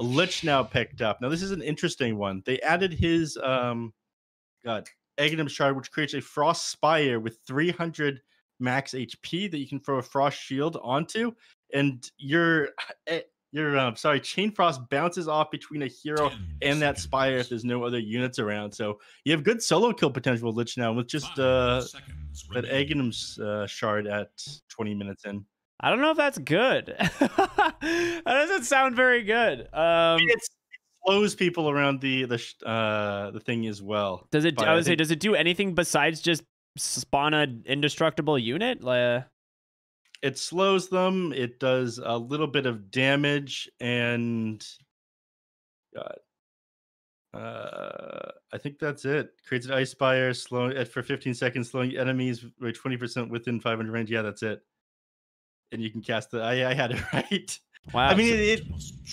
Lich now picked up. Now this is an interesting one. They added his Aghanim Shard, which creates a Frost Spire with 300 max HP that you can throw a Frost Shield onto, and your Chain Frost bounces off between a hero and that Spire if there's no other units around. So you have good solo kill potential with Lich now with just that Aghanim Shard at 20 minutes in. I don't know if that's good. That doesn't sound very good. It slows people around the thing as well. Does it? I would say, does it do anything besides just spawn an indestructible unit? It slows them. It does a little bit of damage, and I think that's it. Creates an Ice Spire, slowing it for 15 seconds, slowing enemies by 20% within 500 range. Yeah, that's it. And you can cast the. I had it right. Wow. I mean,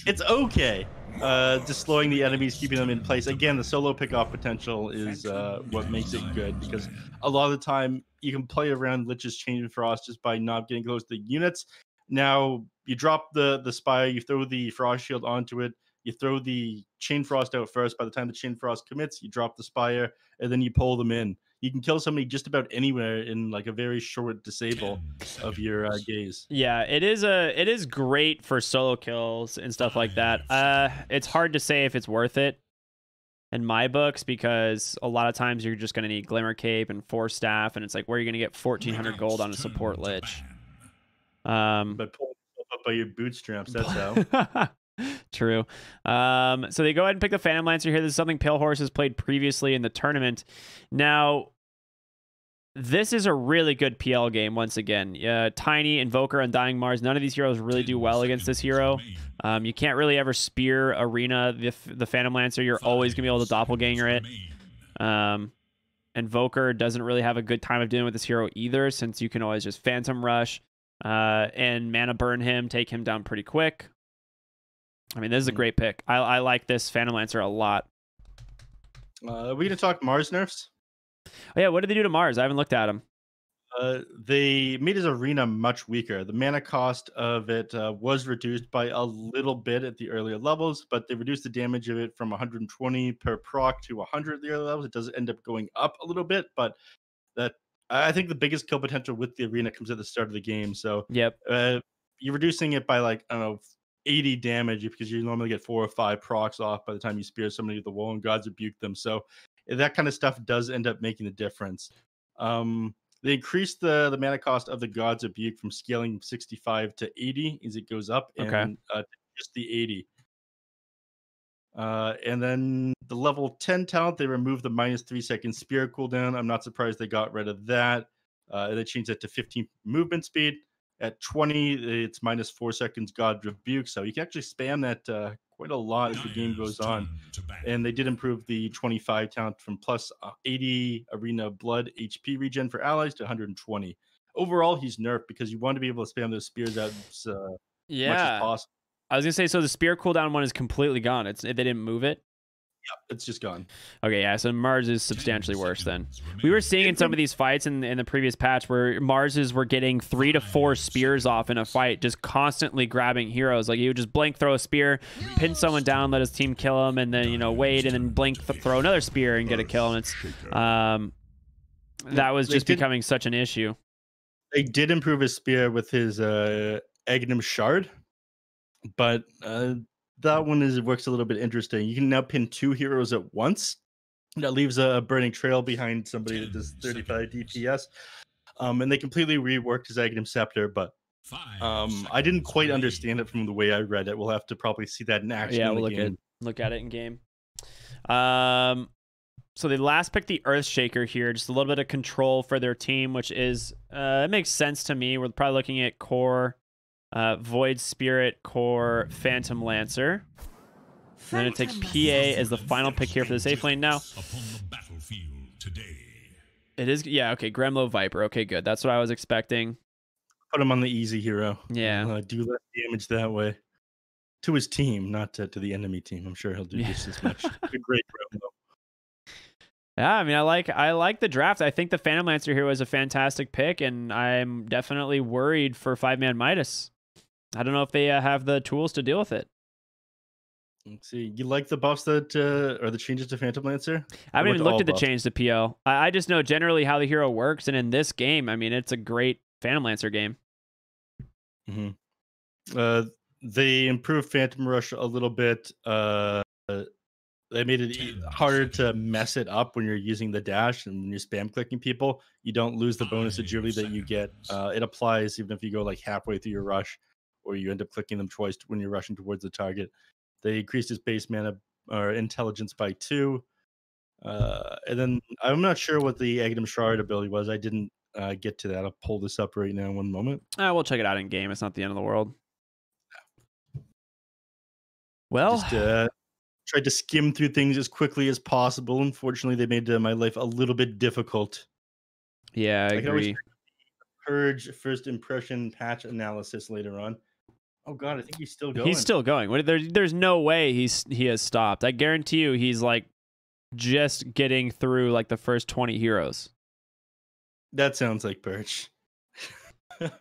it's okay. Just slowing the enemies, keeping them in place. Again, the solo pick-off potential is what makes it good, because a lot of the time you can play around Lich's Chain of Frost just by not getting close to the units. Now you drop the Spire, you throw the Frost Shield onto it, you throw the Chain Frost out first. By the time the Chain Frost commits, you drop the Spire, and then you pull them in. You can kill somebody just about anywhere in like a very short disable of your gaze. Yeah, it is great for solo kills and stuff like that. It's hard to say if it's worth it in my books, because a lot of times you're just going to need Glimmer Cape and 4 staff, and it's like, where are you going to get 1,400 gold on a support Lich? But pull yourself up by your bootstraps, that's how. True. So they go ahead and pick the Phantom Lancer here. This is something Pale Horse has played previously in the tournament. Now, this is a really good PL game once again. Tiny, Invoker, Undying Mars. None of these heroes really do well against this hero. You can't really ever spear Arena the Phantom Lancer. You're always going to be able to Doppelganger it. Invoker doesn't really have a good time of dealing with this hero either, since you can always just Phantom Rush and Mana Burn him, take him down pretty quick. I mean, this is a great pick. I like this Phantom Lancer a lot. Are we going to talk Mars nerfs? Oh, yeah, what did they do to Mars? I haven't looked at him. They made his arena much weaker. The mana cost of it was reduced by a little bit at the earlier levels, but they reduced the damage of it from 120 per proc to 100 at the earlier levels. It does end up going up a little bit, but I think the biggest kill potential with the arena comes at the start of the game. So yep, you're reducing it by like, I don't know, 80 damage, because you normally get 4 or 5 procs off by the time you spear somebody with the wall and Gods Rebuke them. So that kind of stuff does end up making a difference. They increased the mana cost of the Gods Rebuke from scaling 65 to 80 as it goes up, and just the 80. And then the level 10 talent, they removed the -3 second spear cooldown. I'm not surprised they got rid of that. They changed it to 15 movement speed. At 20, it's -4 seconds God Rebuke, so you can actually spam that quite a lot as the game goes on. And they did improve the 25 talent from plus 80 Arena Blood HP regen for allies to 120. Overall, he's nerfed because you want to be able to spam those spears out as much as possible. I was going to say, so the spear cooldown one is completely gone. They didn't move it? Yeah, it's just gone. Okay, yeah, so Mars is substantially worse then. We were seeing in some of these fights in the previous patch where Marses were getting 3 to 4 spears off in a fight, just constantly grabbing heroes. Like, he would just blink, throw a spear, pin someone down, let his team kill him, and then, you know, wait, and then blink, throw another spear and get a kill. And it's that was just becoming such an issue. They did improve his spear with his Aghanim Shard, but that one works a little bit interesting. You can now pin 2 heroes at once. That leaves a burning trail behind somebody that does 35 DPS. And they completely reworked his Aghanim Scepter, but I didn't quite understand it from the way I read it. We'll have to probably see that in action. Yeah, we'll look at it in game. So they last picked the Earthshaker here, just a little bit of control for their team, which is it makes sense to me. We're probably looking at core Void Spirit, core Phantom Lancer. I'm going to take PA as the final pick here for the safe lane now. It is, yeah, okay, Gremlo Viper. Okay, good. That's what I was expecting. Put him on the easy hero. Yeah. Do less damage that way. To his team, not to the enemy team. I'm sure he'll do just as much. Good, great Gremlo. Yeah, I mean, I like the draft. I think the Phantom Lancer here was a fantastic pick, and I'm definitely worried for 5ManMidas. I don't know if they have the tools to deal with it. Let's see. You like the buffs that or the changes to Phantom Lancer? I haven't Or even with looked all at the buffs? change to PL. I just know generally how the hero works, and in this game, I mean, it's a great Phantom Lancer game. hmm they improved Phantom Rush a little bit. They made it harder to mess it up when you're using the dash and when you're spam clicking people. You don't lose the bonus agility that you get. It applies even if you go like halfway through your rush, or you end up clicking them twice when you're rushing towards the target. They increased his base mana or intelligence by 2. And then I'm not sure what the Aghanim Shroud ability was. I didn't get to that. I'll pull this up right now in one moment. We'll check it out in game. It's not the end of the world. Well, Just tried to skim through things as quickly as possible. Unfortunately, they made my life a little bit difficult. yeah, I can always agree. Purge first impression patch analysis later on. Oh god, I think he's still going. He's still going. There's no way he has stopped. I guarantee you, he's like just getting through like the first 20 heroes. That sounds like Purge. There's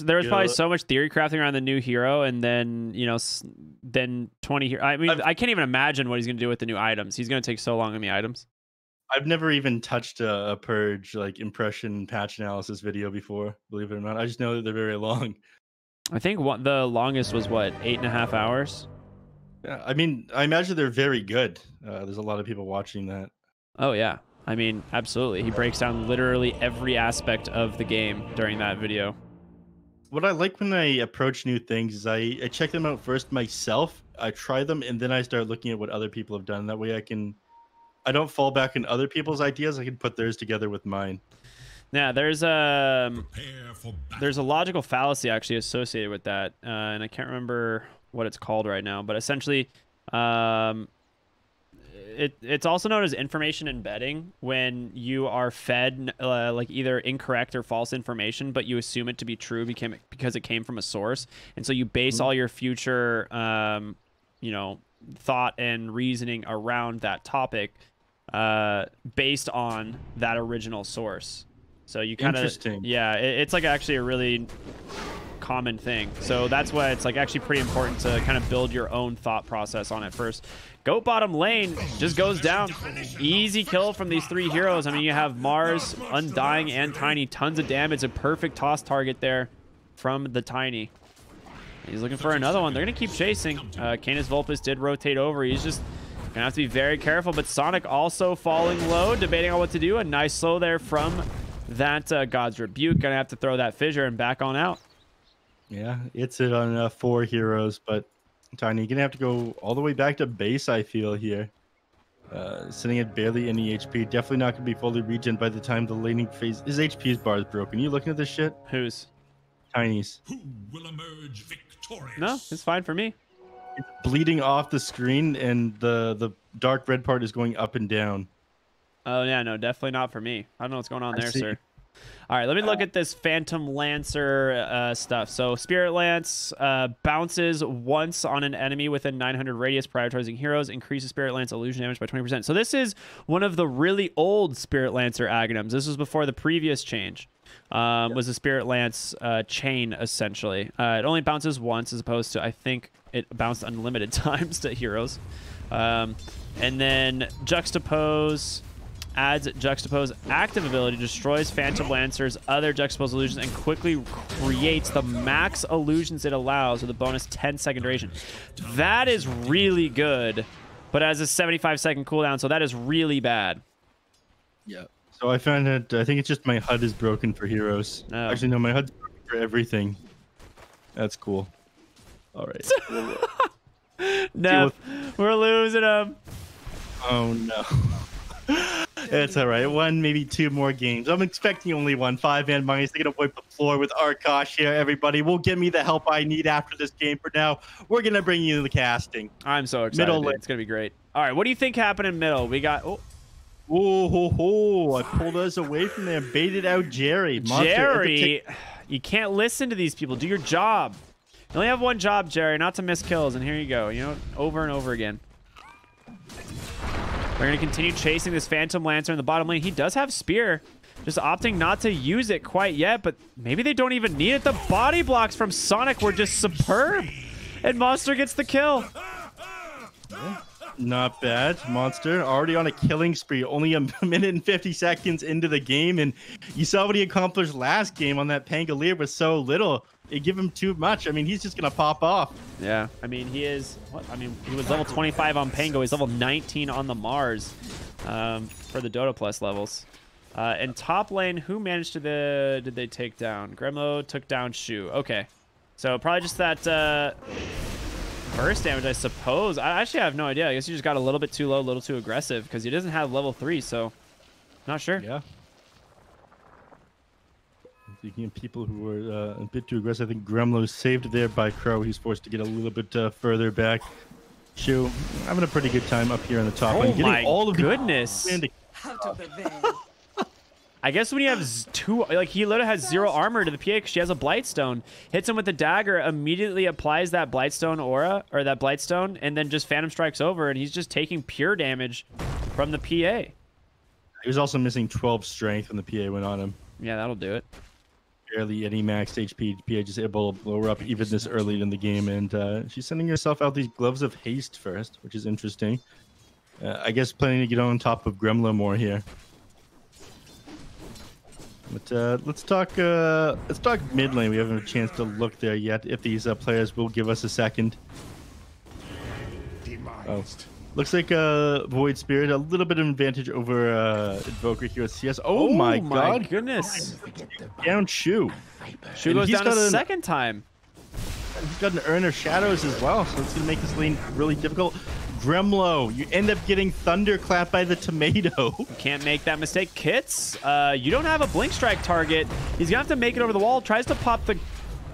probably so much theory crafting around the new hero, and then then 20 I mean, I can't even imagine what he's gonna do with the new items. He's gonna take so long on the items. I've never even touched a Purge like impression patch analysis video before, believe it or not. I just know that they're very long. I think the longest was what, 8.5 hours. Yeah, I mean, I imagine they're very good. There's a lot of people watching that. Oh yeah, I mean, absolutely. He breaks down literally every aspect of the game during that video. What I like when I approach new things is I check them out first myself. I try them, and then I start looking at what other people have done. That way I don't fall back on other people's ideas. I can put theirs together with mine. Yeah, there's a logical fallacy actually associated with that, and I can't remember what it's called right now. But essentially, it's also known as information embedding, when you are fed like either incorrect or false information, but you assume it to be true because it came from a source, and so you base all your future, thought and reasoning around that topic based on that original source. So you kind of, it's like actually a really common thing. So that's why it's like actually pretty important to kind of build your own thought process on it first. Goat bottom lane just goes down. Easy kill from these 3 heroes. I mean, you have Mars, Undying, and Tiny. Tons of damage. A perfect toss target there from the Tiny. He's looking for another one. They're going to keep chasing. Canis Vulpes did rotate over. He's just going to have to be very careful. But Sonic also falling low, debating on what to do. A nice slow there from that God's Rebuke. Going to have to throw that fissure and back on out. Yeah, it's it on 4 heroes, but Tiny, you're going to have to go all the way back to base, I feel, here. Sitting at barely any HP. Definitely not going to be fully regen by the time the laning phase... His HP's bar is broken. You looking at this shit? Whose? Tiny's. Who will emerge victorious? No, it's fine for me. It's bleeding off the screen, and the dark red part is going up and down. Oh, yeah, no, definitely not for me. I don't know what's going on there, sir. All right, let me look at this Phantom Lancer stuff. So Spirit Lance bounces once on an enemy within 900 radius, prioritizing heroes, increases Spirit Lance illusion damage by 20%. So this is one of the really old Spirit Lancer Aghanims. This was before the previous change. Was the Spirit Lance chain, essentially. It only bounces once, as opposed to, I think, it bounced unlimited times to heroes. And then Juxtapose... adds Juxtapose active ability, destroys Phantom Lancer's other Juxtapose illusions, and quickly creates the max illusions it allows with a bonus 10-second duration. That is really good, but has a 75-second cooldown, so that is really bad. Yeah. So I found that I think it's just my HUD is broken for heroes. Oh. Actually, no, my HUD's broken for everything. That's cool. All right. Neph, we're losing him. Oh no. It's all right. 1, maybe 2 more games. I'm expecting only 1. 5ManMidas. They're going to wipe the floor with Arkosh here, everybody. Will give me the help I need after this game. For now, we're going to bring you the casting. I'm so excited. It's going to be great. All right, what do you think happened in middle? We got... Oh, I pulled us away from there. Baited out Jerry. Jerry, you can't listen to these people. Do your job. You only have one job, Jerry, not to miss kills. And here you go. You know, over and over again. They're going to continue chasing this Phantom Lancer in the bottom lane. He does have Spear. Just opting not to use it quite yet, but maybe they don't even need it. The body blocks from Sonic were just superb. And Monster gets the kill. Not bad. Monster already on a killing spree, only a minute and 50 seconds into the game, and you saw what he accomplished last game on that Pangolier with so little. They give him too much. I mean, he's just gonna pop off. Yeah, I mean, he is. What? I mean, he was level 25 on Pango. He's level 19 on the Mars for the Dota Plus levels. And top lane, who managed to did they take down? Gremlo took down Shu. Okay, so probably just that burst damage, I suppose. I actually have no idea. I guess he just got a little bit too low, a little too aggressive because he doesn't have level 3, so not sure. Yeah. Speaking of people who were a bit too aggressive, I think Gremlo's saved there by Crow. He's forced to get a little bit further back. Shu having a pretty good time up here on the top. Oh my all of goodness. Out of the vein. I guess when you have two, like he literally has 0 armor to the PA because she has a Blightstone. Hits him with the dagger, immediately applies that Blightstone aura, or that Blightstone, and then just Phantom Strikes over, and he's just taking pure damage from the PA. He was also missing 12 strength when the PA went on him. Yeah, that'll do it. Barely any maxed HP. PA just able to blow her up even this early in the game, and she's sending herself out these gloves of haste first, which is interesting. I guess planning to get on top of Gremlo more here. But let's talk mid lane. We haven't had a chance to look there yet. If these players will give us a second. Oh, looks like Void Spirit a little bit of advantage over Invoker here at CS. Oh my god! Goodness! Down Shu. Shu goes down a second time. He's got an Urn of Shadows as well, so it's gonna make this lane really difficult. Gremlo, you end up getting thunderclapped by the tomato. Can't make that mistake. Kits, you don't have a Blink Strike target. He's gonna have to make it over the wall. Tries to pop the...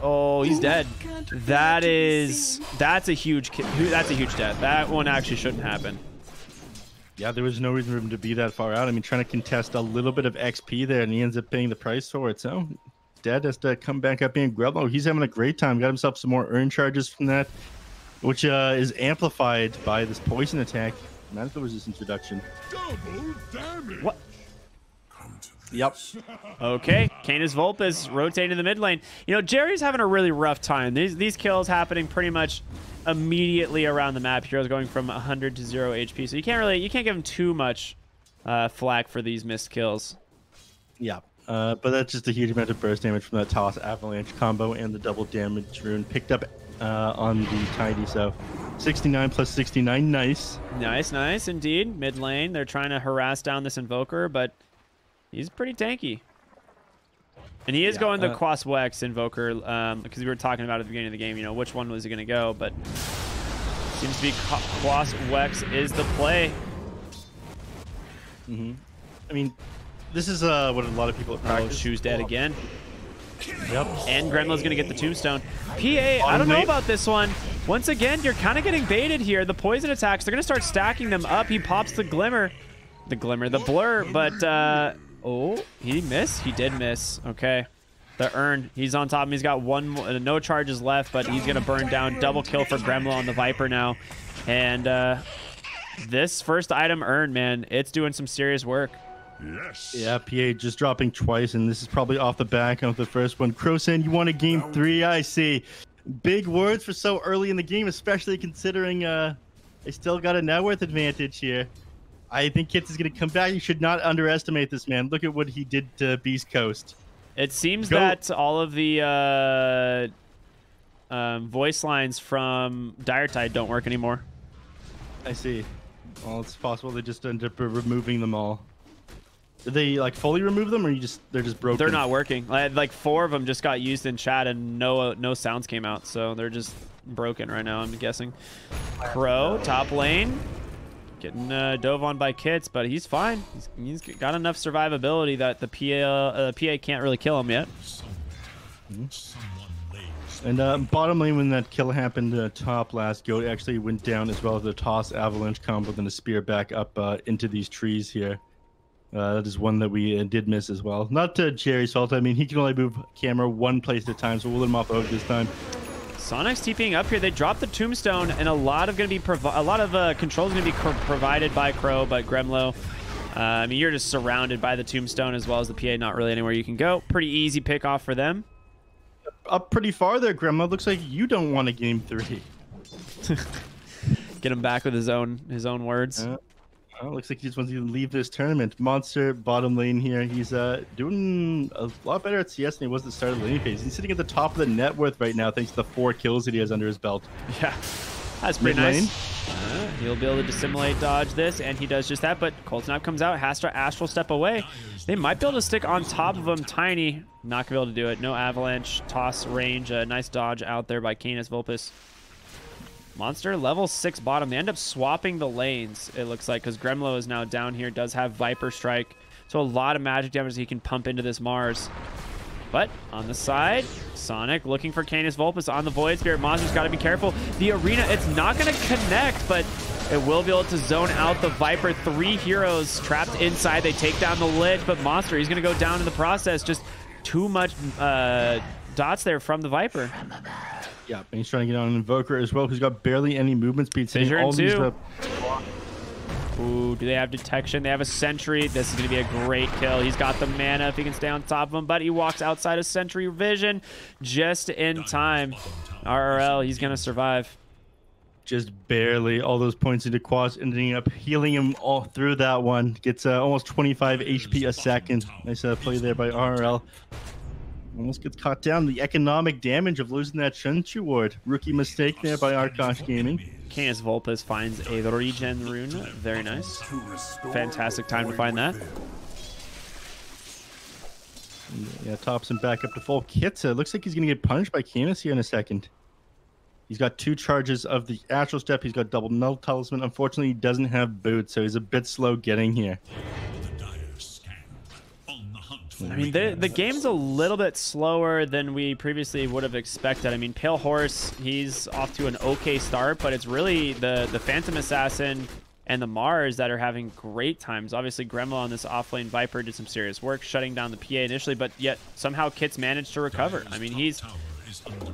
Oh, he's dead. That's a huge death. That one actually shouldn't happen. Yeah, there was no reason for him to be that far out. I mean, trying to contest a little bit of XP there, and he ends up paying the price for it. So, dead has to come back up being Gremlo. He's having a great time. Got himself some more Urn charges from that, which is amplified by this poison attack. Not if there was this introduction. Double damage. What? Yep. Okay, Canis Vulpes rotating to the mid lane. You know, Jerry's having a really rough time. These kills happening pretty much immediately around the map. Heroes going from 100 to 0 HP, so you can't give him too much flack for these missed kills. Yeah. But that's just a huge amount of burst damage from that Toss Avalanche combo and the double damage rune picked up on the Tidy. So 69 plus 69, nice. Nice indeed. Mid lane, they're trying to harass down this Invoker, but he's pretty tanky. And he is going the Quas Wex Invoker, because we were talking about at the beginning of the game, you know, which one was he going to go, but seems to be Quas Wex is the play. I mean, this is what a lot of people at practice. Shu's dead again. Yep. And Gremlo's going to get the tombstone. PA, I don't know about this one. Once again, you're kind of getting baited here. The poison attacks, they're going to start stacking them up. He pops the blur, but oh, he missed? He did miss. Okay. The Urn, he's on top of him. He's got no charges left, but he's going to burn down. Double kill for Gremlo on the Viper now. And this first item Urn, man, it's doing some serious work. Yes. Yeah, PA just dropping twice, and this is probably off the back of the first one. Croson, you want a game 3, I see. Big words for so early in the game, especially considering they still got a net worth advantage here. I think Kits is going to come back. You should not underestimate this man. Look at what he did to Beast Coast. It seems that all of the voice lines from Dire Tide don't work anymore. I see. Well, it's possible they just end up removing them all. Did they like fully remove them, or they're just broken? They're not working. Like 4 of them just got used in chat, and no sounds came out, so they're just broken right now, I'm guessing. Crow, top lane. Getting dove on by Kits, but he's fine. He's got enough survivability that the PA can't really kill him yet. And bottom lane, when that kill happened, top last, Goat actually went down as well as the Toss Avalanche combo, then a spear back up into these trees here. That is one that we did miss as well. Not Jerry's fault. I mean, he can only move camera one place at a time, so we'll let him off the hook this time. Sonic's TPing up here. They dropped the tombstone, and a lot of controls going to be provided by Crow, but Gremlo. I mean, you're just surrounded by the tombstone as well as the PA. Not really anywhere you can go. Pretty easy pick off for them. Up pretty far there, Gremlo. Looks like you don't want a game 3. Get him back with his own words. Well, looks like he just wants to leave this tournament. Monster bottom lane here. He's doing a lot better at CS than he was at the start of the lane phase. He's sitting at the top of the net worth right now thanks to the 4 kills that he has under his belt. Yeah, that's pretty nice. He'll be able to dissimulate dodge this, and he does just that, but Coltonap comes out, has to astral step away. They might be able to stick on top of him. Tiny, not going to be able to do it. No avalanche, toss range, nice dodge out there by Canis Vulpes. Monster level 6 bottom. They end up swapping the lanes, it looks like, because Gremlo is now down here, does have Viper Strike, so a lot of magic damage he can pump into this Mars. But on the side, Sonic looking for Canis Vulpes on the Void Spirit. Monster's got to be careful. The arena, it's not going to connect, but it will be able to zone out the Viper. 3 heroes trapped inside. They take down the Lich, but Monster, he's going to go down in the process. Just too much dots there from the Viper. Yeah, and he's trying to get on an Invoker as well, who's got barely any movement speed. Fissure in 2. Ooh, do they have detection? They have a sentry. This is going to be a great kill. He's got the mana if he can stay on top of him, but he walks outside of sentry vision just in time. RRL, he's going to survive. Just barely. All those points into Quas, ending up healing him all through that one. Gets almost 25 HP a second. Nice play there by RRL. Almost gets caught down. The economic damage of losing that Shunchu ward. Rookie mistake there by Arkosh Gaming. Canis Vulpes finds a regen rune. Very nice. Fantastic time to find that. Yeah, tops him back up to full. Kitsa looks like he's going to get punished by Canis here in a second. He's got 2 charges of the Astral Step. He's got double Null Talisman. Unfortunately, he doesn't have boots, so he's a bit slow getting here. I mean, the game's a little bit slower than we previously would have expected. I mean, Pale Horse, he's off to an okay start, but it's really the Phantom Assassin and the Mars that are having great times. Obviously, Gremlin on this offlane Viper did some serious work, shutting down the PA initially, but yet somehow Kit's managed to recover. I mean, he's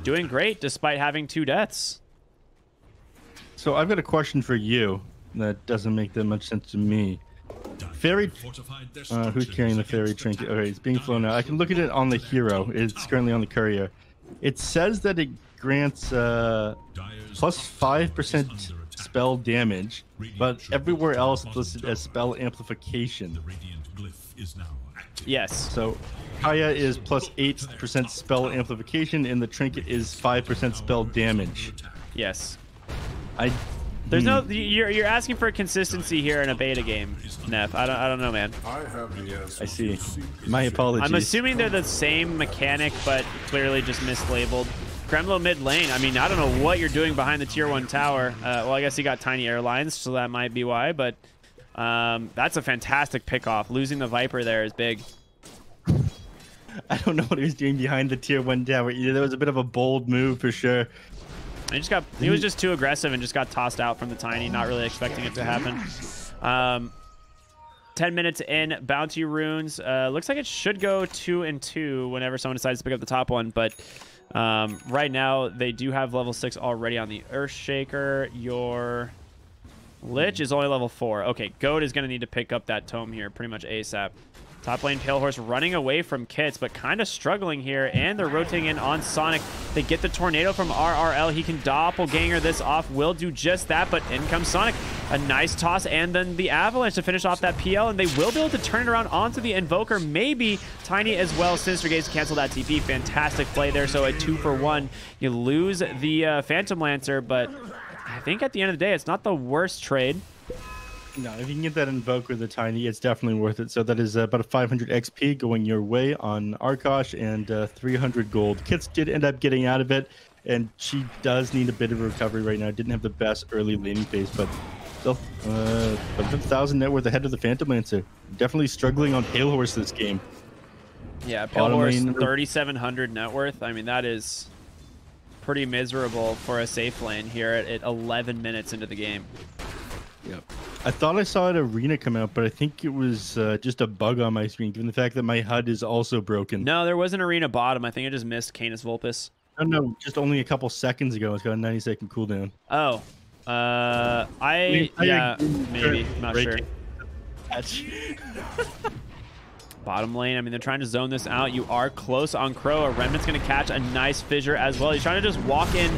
doing great despite having 2 deaths. So I've got a question for you that doesn't make that much sense to me. Fairy, who's carrying the fairy trinket? Okay, it's being flown out. I can look at it on the hero. It's currently on the courier. It says that it grants plus 5% spell damage, but everywhere else it's listed as spell amplification. Yes. So Kaya is plus 8% spell amplification, and the trinket is 5% spell damage. Yes. There's no. You're asking for consistency here in a beta game, Neph. I don't know, man. I see. My apologies. I'm assuming they're the same mechanic, but clearly just mislabeled. Gremlo mid lane. I mean, I don't know what you're doing behind the tier 1 tower. Well, I guess he got tiny airlines, so that might be why. But that's a fantastic pick off. Losing the Viper there is big. I don't know what he was doing behind the tier 1 tower either. That was a bit of a bold move for sure. He was just too aggressive and just got tossed out from the tiny, not really expecting it to happen. 10 minutes in, bounty runes. Looks like it should go 2 and 2 whenever someone decides to pick up the top one, but right now they do have level 6 already on the Earthshaker. Your Lich is only level 4. Okay, Goat is going to need to pick up that tome here pretty much ASAP. Top lane Pale Horse running away from Kits, but kind of struggling here, and they're rotating in on Sonic. They get the tornado from RRL. He can doppelganger this off, will do just that, but in comes Sonic. A nice toss, and then the Avalanche to finish off that PL, and they will be able to turn it around onto the Invoker, maybe Tiny as well. Sinister Gaze to cancel that TP. Fantastic play there, so a 2-for-1. You lose the Phantom Lancer, but I think at the end of the day, it's not the worst trade. No, if you can get that Invoker, the Tiny, it's definitely worth it. So that is about a 500 XP going your way on Arkosh, and 300 gold. Kits did end up getting out of it, and she does need a bit of a recovery right now. Didn't have the best early laning phase, but still 1,000 net worth ahead of the Phantom Lancer. Definitely struggling on Pale Horse this game. Yeah, Pale Horse 3,700 net worth. I mean, that is pretty miserable for a safe lane here at 11 minutes into the game. Yep. I thought I saw an arena come out, but I think it was just a bug on my screen, given the fact that my HUD is also broken. No, there was an arena bottom. I think I just missed Canis Vulpes. Oh, no, just only a couple seconds ago. It's got a 90-second cooldown. Oh. Yeah, maybe. Not sure. Bottom lane, I mean, they're trying to zone this out. You are close on Crow. A Remnant's going to catch a nice fissure as well. He's trying to just walk in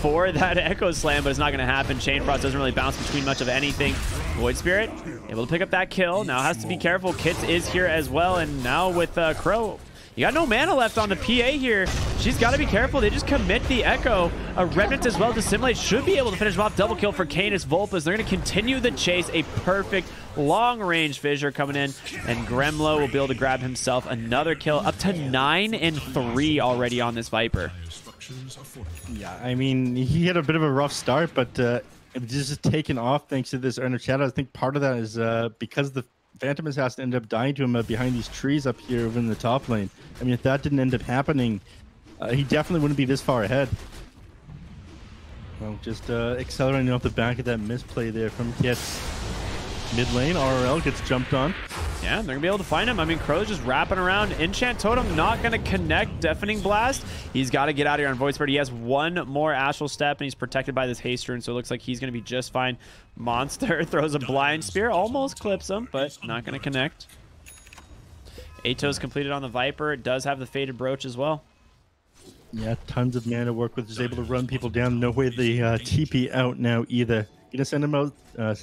for that Echo Slam, but it's not going to happen. Chain Frost doesn't really bounce between much of anything. Void Spirit able to pick up that kill. Now has to be careful. Kits is here as well, and now with Crow, you got no mana left on the PA here. She's got to be careful. They just commit the Echo. A Remnant as well to Dissimulate should be able to finish him off. Double kill for Canis Vulpes. They're going to continue the chase. A perfect long-range fissure coming in, and Gremlo will be able to grab himself another kill. Up to 9 and 3 already on this Viper. Yeah, I mean, he had a bit of a rough start, but it just taken off thanks to this Earner Shadow. I think part of that is because the Phantom Assassin ended up dying to him behind these trees up here over in the top lane. I mean, if that didn't end up happening, he definitely wouldn't be this far ahead. Well, just accelerating off the back of that misplay there from Kits. Mid lane, RRL gets jumped on. Yeah, they're going to be able to find him. I mean, Crow's just wrapping around. Enchant Totem not going to connect. Deafening Blast. He's got to get out of here on Void Spirit. He has one more Astral Step, and he's protected by this Haste Rune, so it looks like he's going to be just fine. Monster throws a Blind Spear. Almost clips him, but not going to connect. Ato's completed on the Viper. It does have the Faded Brooch as well. Yeah, tons of mana to work with. Just able to run people down. No way the TP out now either. Gonna send him out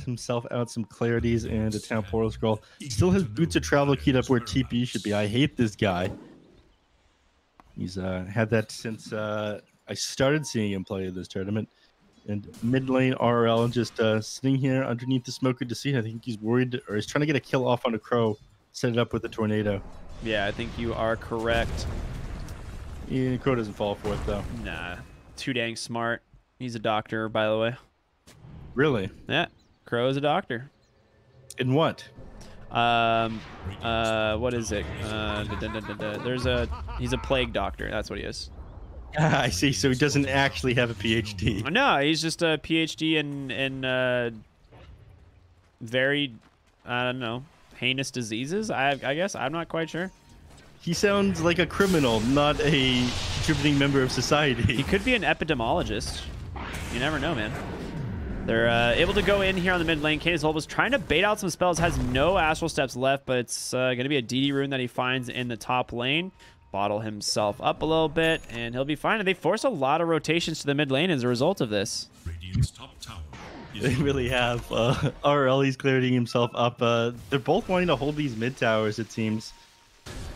himself out some clarities and a town portal scroll. Still has Boots of Travel keyed up where TP should be. I hate this guy. He's had that since I started seeing him play this tournament. And mid lane RRL just sitting here underneath the Smoker Deceit. I think he's worried, or he's trying to get a kill off on a Crow. Set it up with a Tornado. Yeah, I think you are correct. Yeah, Crow doesn't fall for it though. Nah, too dang smart. He's a doctor, by the way. Really? Yeah, Crow is a doctor. In what? What is it? He's a plague doctor. That's what he is. I see. So he doesn't actually have a PhD. No, he's just a PhD in very, I don't know, heinous diseases. I guess I'm not quite sure. He sounds like a criminal, not a contributing member of society. He could be an epidemiologist. You never know, man. They're able to go in here on the mid lane. Canis Vulpes trying to bait out some spells. Has no Astral Steps left, but it's going to be a DD rune that he finds in the top lane. Bottle himself up a little bit, and he'll be fine. And they force a lot of rotations to the mid lane as a result of this. They really have. RL, he's clearing himself up. They're both wanting to hold these mid towers, it seems.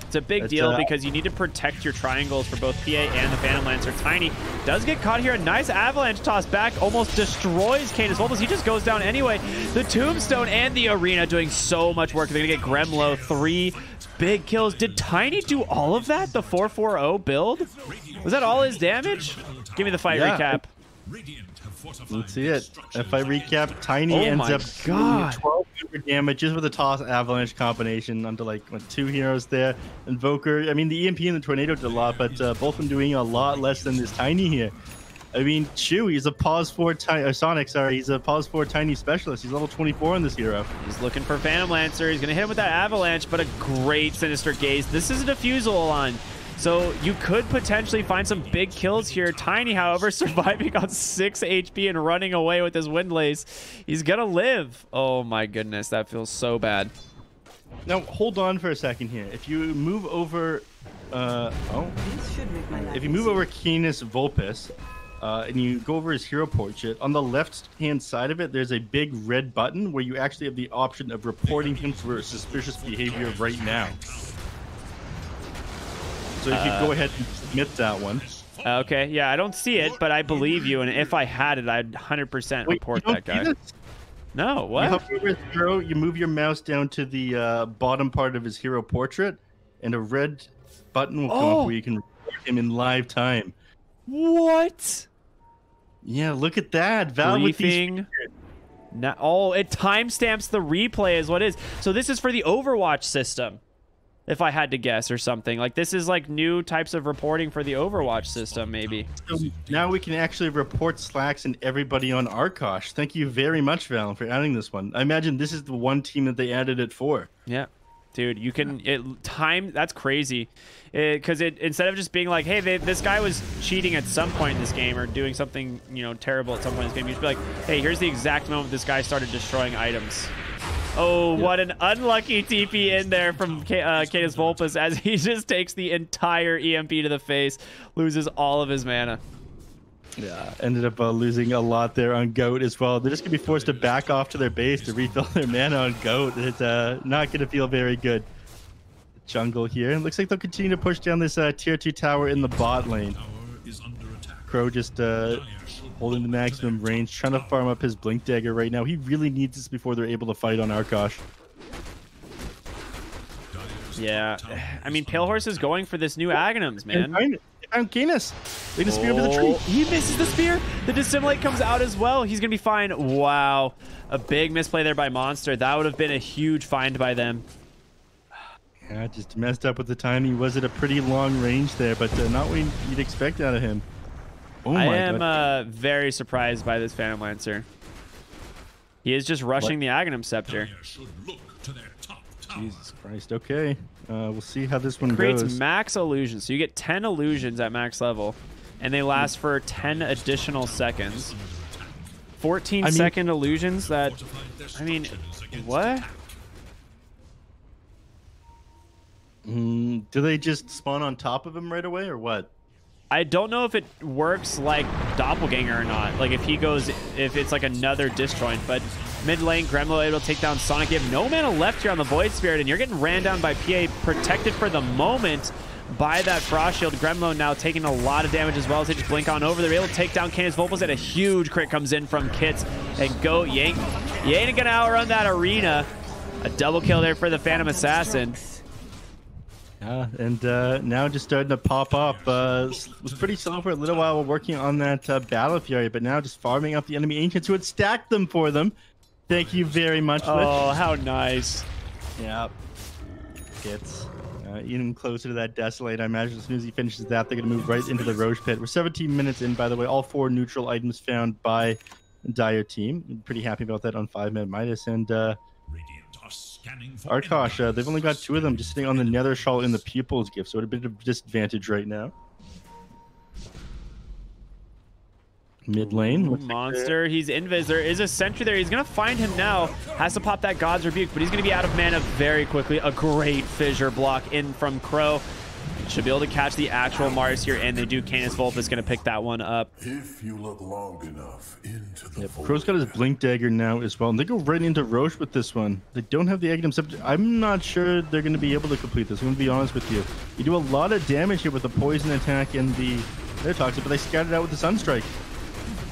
It's a big deal because you need to protect your triangles for both PA and the Phantom Lancer. Tiny does get caught here. A nice avalanche toss back. Almost destroys Canis Vulpes. He just goes down anyway. The Tombstone and the Arena doing so much work. They're going to get Gremlo 3 big kills. Did Tiny do all of that? The 440 build? Was that all his damage? Give me the fight recap. Let's see it. That fight recap. Tiny ends up doing 1200 damage just with a toss avalanche combination onto like what, 2 heroes there. Invoker. I mean, the EMP and the Tornado did a lot, but both of them doing a lot less than this Tiny here. I mean, Chew, he's a pause 4 Tiny. Sonic, sorry, he's a pause 4 Tiny specialist. He's level 24 on this hero. He's looking for Phantom Lancer. He's gonna hit him with that avalanche, but a great Sinister Gaze. This is a diffusal on. So you could potentially find some big kills here. Tiny, however, surviving on 6 HP and running away with his Windlace. He's gonna live. Oh my goodness, that feels so bad. Now, hold on for a second here. If you move over... If you move over Canis Vulpes, and you go over his hero portrait, on the left-hand side of it, there's a big red button where you actually have the option of reporting him for suspicious behavior right now. So if you go ahead and submit that one. Okay, yeah, I don't see it, but I believe you, and if I had it, I'd 100% report that guy. No, what? You hover over his hero, you move your mouse down to the bottom part of his hero portrait, and a red button will come up where you can report him in live time. What? Yeah, look at that. Val with these it timestamps the replay is what it is. So this is for the Overwatch system. If I had to guess or something. Like this is like new types of reporting for the Overwatch system, maybe. So now we can actually report slacks and everybody on Arkosh. Thank you very much, Val, for adding this one. I imagine this is the one team that they added it for. Yeah. Dude, you can that's crazy. Because instead of just being like, hey, this guy was cheating at some point in this game or doing something, you know, terrible at some point in this game, you just be like, hey, here's the exact moment this guy started destroying items. Oh, what an unlucky TP in there from Canis Vulpes as he just takes the entire EMP to the face, loses all of his mana. Yeah, ended up losing a lot there on Goat as well. They're just going to be forced to back off to their base to refill their mana on Goat. It's not going to feel very good. Jungle here. It looks like they'll continue to push down this tier 2 tower in the bot lane. Crow just holding the maximum range, trying to farm up his Blink Dagger right now. He really needs this before they're able to fight on Arkosh. Yeah, I mean, Pale Horse is going for this new Aghanims, man. And Canis. They just spear over the tree. He misses the spear. The Dissimilate comes out as well. He's going to be fine. Wow. A big misplay there by Monster. That would have been a huge find by them. Yeah, just messed up with the timing. He was at a pretty long range there, but not what you'd expect out of him. Oh my God. I am very surprised by this Phantom Lancer. He is just rushing the Aghanim Scepter. Jesus Christ. Okay. We'll see how this one Creates goes. max illusions. So you get 10 illusions at max level, and they last for 10 additional seconds. 14-second illusions that... I mean, what? Do they just spawn on top of him right away, or what? I don't know if it works like Doppelganger or not. Like if it's like another disjoint, but mid lane, Gremlo able to take down Sonic. You have no mana left here on the Void Spirit, and you're getting ran down by PA, protected for the moment by that Frost Shield. Gremlo now taking a lot of damage as well as they just blink on over. They're able to take down Canis Volpos, and a huge crit comes in from Kits. And go, you ain't gonna outrun that arena. A double kill there for the Phantom Assassin. Yeah, and now just starting to pop up. Was pretty slow for a little while while working on that Battle Fury, but now just farming up the enemy Ancients who had stacked them for them. Thank you very much, Lich. Oh, how nice. Yeah. Hits. Even closer to that Desolate. I imagine as soon as he finishes that, they're going to move right into the Roche Pit. We're 17 minutes in, by the way. All 4 neutral items found by Dire Team. I'm pretty happy about that on 5ManMidas. And Arkosh, they've only got 2 of them just sitting on the Nether Shawl in the Pupil's Gift, so at a bit of disadvantage right now. Mid lane. Monster, he's invis. There is a sentry there. He's going to find him now. Has to pop that God's Rebuke, but he's going to be out of mana very quickly. A great fissure block in from Crow. Should be able to catch the actual Mars here, and they do. Canis Volp is going to pick that one up. If you look long enough into the Crow's got his Blink Dagger now as well, and they go right into Roche with this one. They don't have the Aghanim Scepter. I'm not sure they're going to be able to complete this. I'm going to be honest with you. You do a lot of damage here with the Poison attack and the Air Toxic, but they scattered out with the Sunstrike.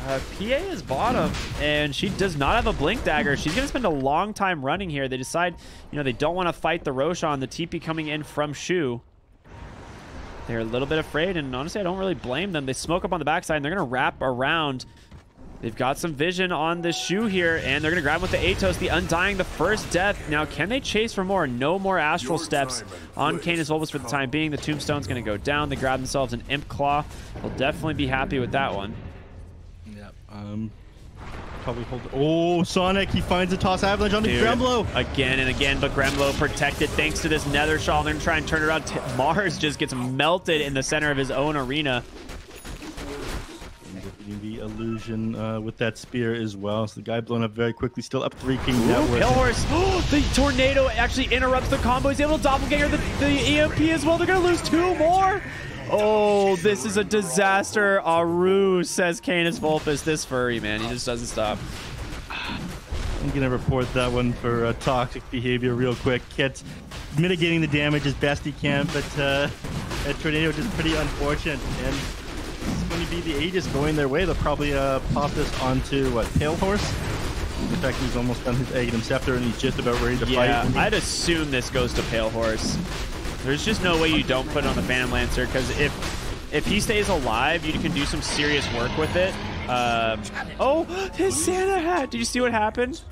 PA is bottom, and she does not have a Blink Dagger. She's going to spend a long time running here. They decide, they don't want to fight the Roshan. The TP coming in from Shu. They're a little bit afraid, and honestly, I don't really blame them. They smoke up on the backside, and they're going to wrap around. They've got some vision on this Shu here, and they're going to grab with the Atos, the Undying, the first death. Now, can they chase for more? No more Astral Steps on Canis Volpus for the time being. The Tombstone's going to go down. They grab themselves an Imp Claw. They'll definitely be happy with that one. Yep. Probably hold. Oh, Sonic! He finds a toss avalanche on the Gremlo again and again, but Gremlo protected thanks to this Nether Shawl. They're gonna try and turn it around. Mars just gets melted in the center of his own arena. The illusion with that spear as well. So the guy blown up very quickly. Still up 3 King net worth. Pale Horse. The tornado actually interrupts the combo. He's able to doppelganger the EMP as well. They're gonna lose 2 more. Oh, this is a disaster. Aru, says Canis Volpus. This furry, man, he just doesn't stop. I'm going to report that one for toxic behavior real quick. Kit's mitigating the damage as best he can, but that tornado is just pretty unfortunate. And it's going to be the Aegis going their way. They'll probably pop this onto, Pale Horse? In fact, he's almost done his Aghanim Scepter, and he's just about ready to fight. Yeah, I'd assume this goes to Pale Horse. There's just no way you don't put it on the Phantom Lancer, because if he stays alive, you can do some serious work with it. Oh, his Santa hat! Did you see what happened?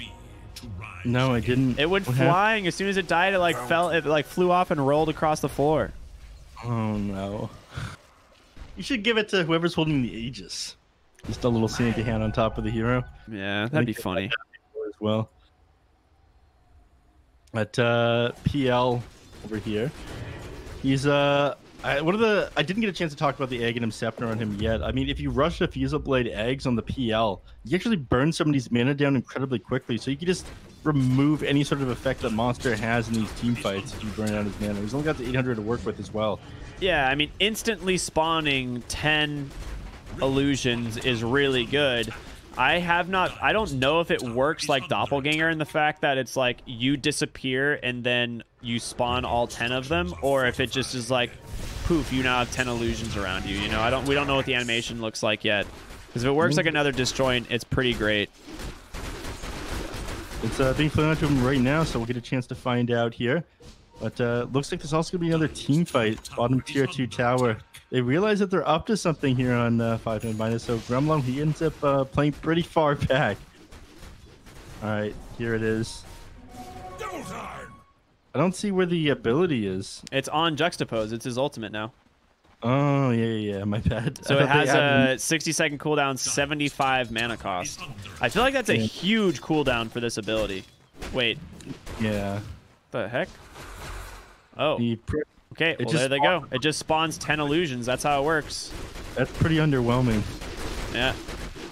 No, I didn't. It went flying. As soon as it died, it flew off and rolled across the floor. Oh no! You should give it to whoever's holding the Aegis. Just a little Santa hand on top of the hero. Yeah, that'd be funny. As well. At PL over here, he's I didn't get a chance to talk about the Aghanim Scepter on him yet. I mean, if you rush a Fusel Blade eggs on the PL, you actually burn somebody's mana down incredibly quickly. So you can just remove any sort of effect that Monster has in these team fights if you burn out his mana. He's only got the 800 to work with as well. Yeah, I mean, instantly spawning 10 illusions is really good. I don't know if it works like Doppelganger in the fact that it's like you disappear and then you spawn all 10 of them, or if it just is like, poof, you now have 10 illusions around you. You know, we don't know what the animation looks like yet. Because if it works like another disjoint, it's pretty great. It's being flown out to him right now, so we'll get a chance to find out here. But looks like there's also going to be another team fight. Bottom tier 2 tower. They realize that they're up to something here on 5ManMidas, so Gremlin, he ends up playing pretty far back. All right, here it is. I don't see where the ability is. It's on Juxtapose. It's his ultimate now. Oh, yeah, my bad. So it has a 60-second cooldown, 75 mana cost. I feel like that's a huge cooldown for this ability. Wait. Yeah. The heck? Oh. Okay, well, there they go. It just spawns 10 illusions. That's how it works. That's pretty underwhelming. Yeah.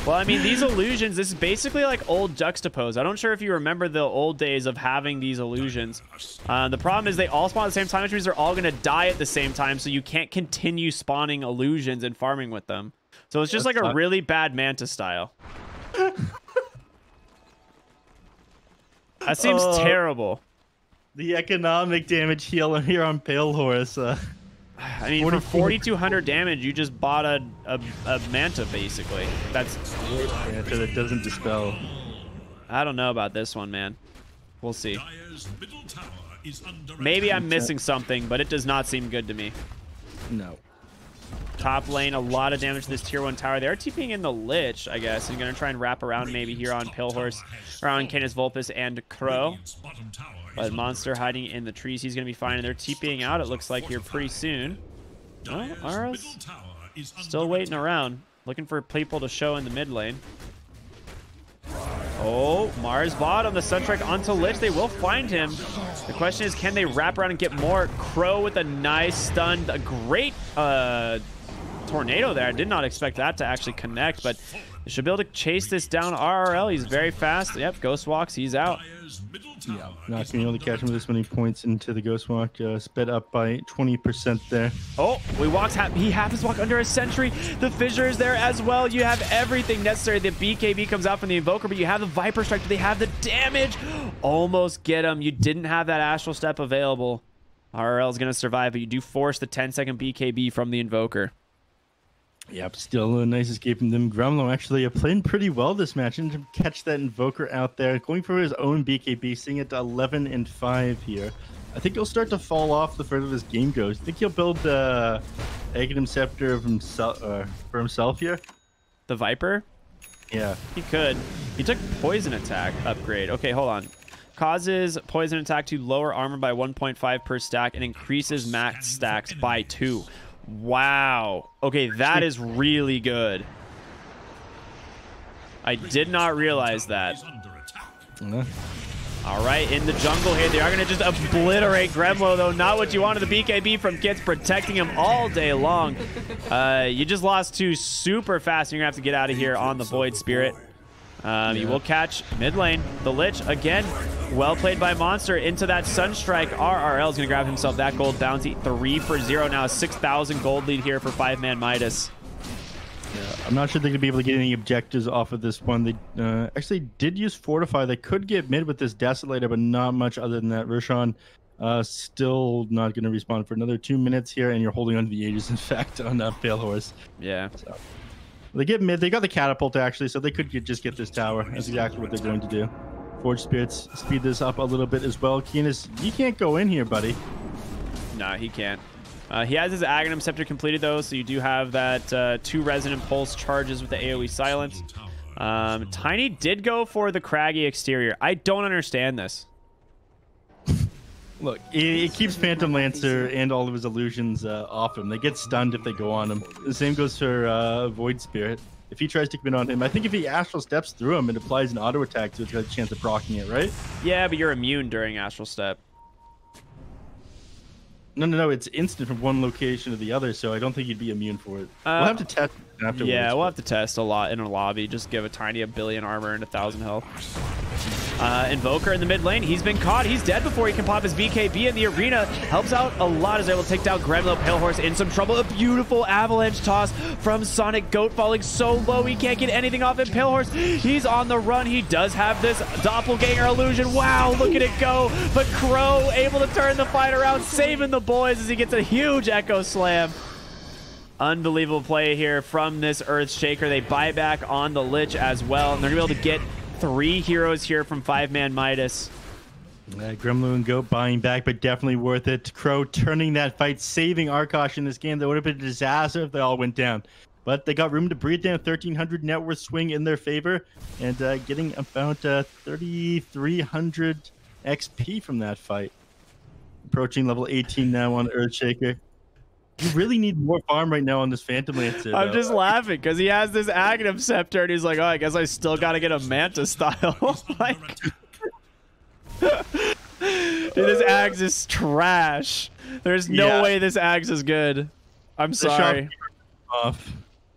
Well, I mean, these illusions, this is basically like old Juxtapose. I'm not sure if you remember the old days of having these illusions. The problem is they all spawn at the same time, which means they're all going to die at the same time, so you can't continue spawning illusions and farming with them. So it's just like a really bad Manta style. That seems terrible. The economic damage healer here on Pale Horse. I mean, for 4,200 damage, you just bought a Manta, basically. That's... Manta that doesn't dispel. I don't know about this one, man. We'll see. Maybe I'm missing something, but it does not seem good to me. No. Top lane, a lot of damage to this tier 1 tower. They're TPing in the Lich, I guess, and going to try and wrap around maybe here on Pale Horse, around Canis Vulpes and Crow. But Monster hiding in the trees, he's going to be fine. And they're TPing out, it looks like, here pretty soon. Oh, Ara's still waiting around, looking for people to show in the mid lane. Oh, Mars bot on the Sunstrike onto Lich. They will find him. The question is, can they wrap around and get more? Crow with a nice stun. A great tornado there. I did not expect that to actually connect, but they should be able to chase this down. RRL, he's very fast. Yep, Ghost Walks, he's out. Yeah, not going to be able to catch him with this many points into the Ghost Walk. Sped up by 20% there. Oh, he happens to walk under a sentry. The Fissure is there as well. You have everything necessary. The BKB comes out from the Invoker, but you have the Viper Strike. Do they have the damage? Almost get him. You didn't have that Astral Step available. RRL is going to survive, but you do force the 10-second BKB from the Invoker. Yep, still a nice escape from them. Gremlin actually playing pretty well this match, and to catch that Invoker out there, going for his own BKB, seeing it to 11 and 5 here. I think he'll start to fall off the further this game goes. I think he'll build Aghanim Scepter for himself here. The Viper? Yeah. He could. He took Poison Attack upgrade. Okay, hold on. Causes Poison Attack to lower armor by 1.5 per stack and increases max stacks by 2. Wow. Okay, that is really good. I did not realize that. All right, in the jungle here, they are going to just obliterate Gremlo, though. Not what you wanted. The BKB from Kits protecting him all day long. You just lost 2 super fast, and you're going to have to get out of here on the Void Spirit. You will catch mid lane. The Lich, again, well played by Monster into that Sunstrike. RRL is going to grab himself that gold bounty. 3-for-0 now. A 6,000 gold lead here for 5ManMidas. Yeah, I'm not sure they're going to be able to get any objectives off of this one. They actually did use Fortify. They could get mid with this Desolator, but not much other than that. Roshan still not going to respawn for another 2 minutes here, and you're holding on to the Aegis, in fact, on Pale Horse. Yeah. So. They get mid. They got the catapult actually, so they could just get this tower. That's exactly what they're going to do. Forge Spirits speed this up a little bit as well. Keenis, you can't go in here, buddy. No, he can't. He has his Aghanim Scepter completed though, so you do have that 2 Resonant Pulse charges with the AoE Silence. Tiny did go for the craggy exterior. I don't understand this. Look, it keeps Phantom Lancer and all of his illusions off him. They get stunned if they go on him. The same goes for Void Spirit. If he tries to commit on him, I think if he Astral Steps through him, it applies an auto attack, so it's got a chance of proccing it, right? Yeah, but you're immune during Astral Step. No, it's instant from one location to the other, so I don't think you'd be immune for it. We'll have to test afterwards. Yeah, we'll have to test a lot in a lobby. Just give a Tiny 1 billion armor and 1,000 health. Invoker in the mid lane. He's been caught. He's dead before he can pop his BKB in the arena. Helps out a lot as able to take down Gremlo. Pale Horse in some trouble. A beautiful avalanche toss from Sonic Goat, falling so low he can't get anything off him. Pale Horse, he's on the run. He does have this doppelganger illusion. Wow, look at it go. But Crow able to turn the fight around, saving the boys as he gets a huge Echo Slam. Unbelievable play here from this Earthshaker. They buy back on the Lich as well, and they're going to be able to get 3 heroes here from 5ManMidas. Gremlo and Goat buying back, but definitely worth it. Crow turning that fight, saving Arkosh in this game. That would have been a disaster if they all went down. But they got room to breathe down. 1,300 net worth swing in their favor, and getting about 3,300 XP from that fight. Approaching level 18 now on Earthshaker. You really need more farm right now on this Phantom Lancer. I'm just laughing because he has this Aghanim Scepter, and he's like, oh, I guess I still got to get a Manta style. Like, dude, this Ags is trash. There's no way this Ags is good. I'm sorry.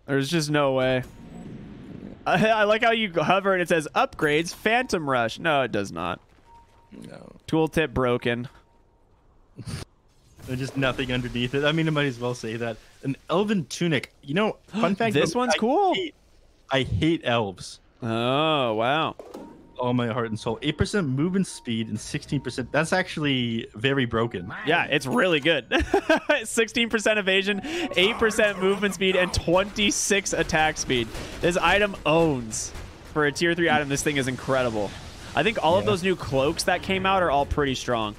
There's just no way. I like how you hover and it says upgrades Phantom Rush. No, it does not. No. Tooltip broken. There's just nothing underneath it. I mean, I might as well say that. An Elven Tunic. You know, fun fact. This one's cool. I hate elves. Oh, wow. All my heart and soul. 8% movement speed and 16%. That's actually very broken. Yeah, it's really good. 16% evasion, 8% movement speed, and 26 attack speed. This item owns. For a tier 3 item, this thing is incredible. I think all of those new cloaks that came out are all pretty strong.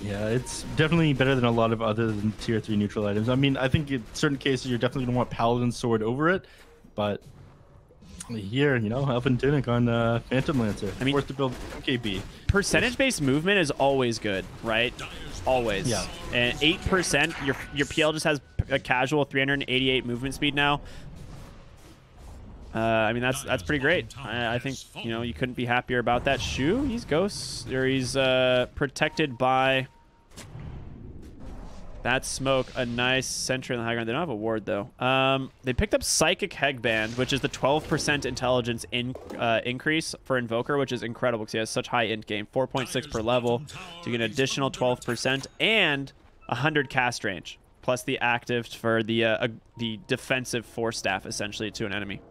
Yeah, it's definitely better than a lot of other than tier 3 neutral items. I mean, I think in certain cases you're definitely going to want Paladin Sword over it, but here, you know, Elven Tunic on Phantom Lancer. I mean, forced to build MKB. Percentage-based movement is always good, right? Always. Yeah. And 8%, your PL just has a casual 388 movement speed now. I mean, that's pretty great. I think, you know, you couldn't be happier about that. Shu, he's ghosts, or he's protected by that smoke. A nice sentry on the high ground. They don't have a ward, though. They picked up Psychic Hegband, which is the 12% intelligence increase for Invoker, which is incredible because he has such high int game. 4.6 per level. So you get an additional 12% and 100 cast range, plus the active for the defensive force staff, essentially, to an enemy.